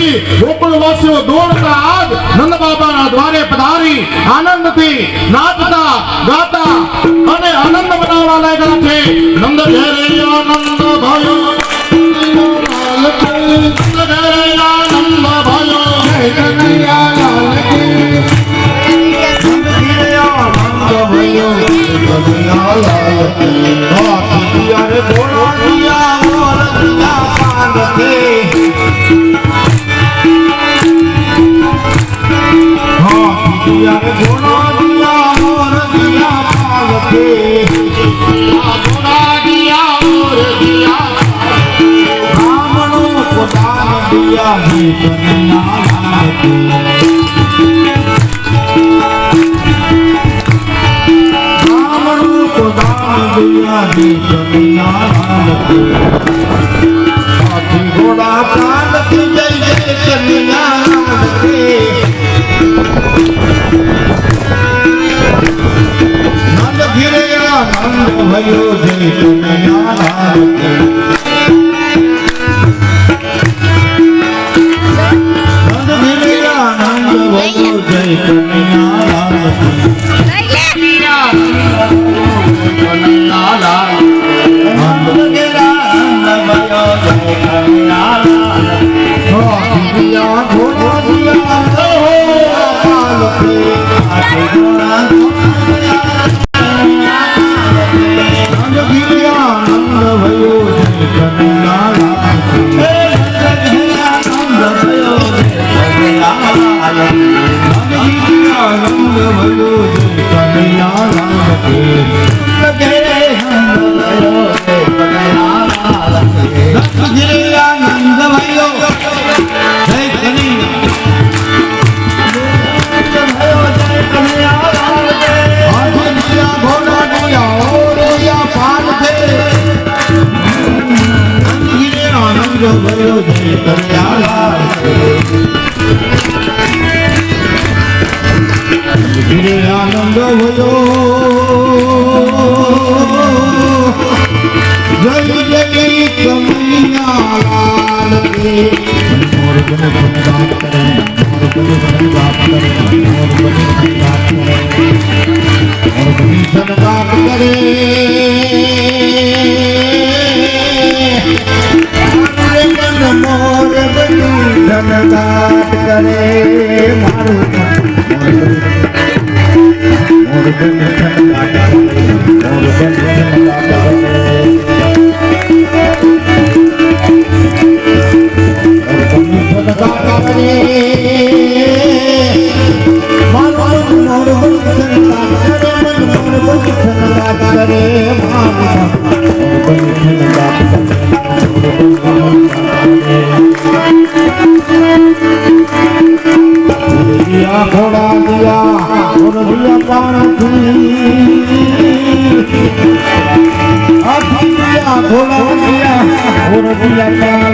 થી ગોકુળવાસીઓ દોડતા આજ નંદ બાબાના દ્વારે પધારી આનંદથી નાચતા ગાતા અને આનંદ મનાવવા લાગ્યા છે. નંદ ઘેરે આનંદ ભયો, નંદ ઘેરે આનંદ ભયો, જય કનૈયા લાલ કી. નંદ ઘેરે આનંદ ભયો, કનૈયા લાલ કી. પિયર ઘોડા દિયા મોર દિયા પાન કે, પિયર ઘોડા દિયા મોર દિયા પાન કે, ઘોડા દિયા મોર દિયા બ્રાહ્મણો કો દાન દિયા હે કનૈયા લાલ કી. दिया ही कन्या लाल की. हाथी घोड़ा कान की जय जय कन्या लाल की. नंद घिरे आनंद भयो जय कन्या लाल की. नंद घिरे आनंद भयो जय कन्या लाल की. नंद गेरा नंद भयो जय कन्या लाल की. दिया घोड़ा दिया हो लाल की. घोड़ा दिया नंद गिरा नंद भयो जय कन्या लाल की. नंद गिरा नंद भयो जय कन्या लाल की. नंद गिरा नंद भयो जय कन्या लाल की. आनंद भयो जय कन्या लाल के. घोड़ा दिया और दिया पाल थे. आनंद भयो जय कन्या लाल के. आनंद भयो जय जय कन्हैया लाल की. मोर बने बने बात करें, मोर बने बने बात करें, मोर बने बने बात करें, मोर बने सन बात करें. मोर बने सन बात करें. मारो मोर बने सन बात करें, मोर बने सन बात करें. घोड़ा दिया और दिया पान की. घोड़ा दिया और दिया पान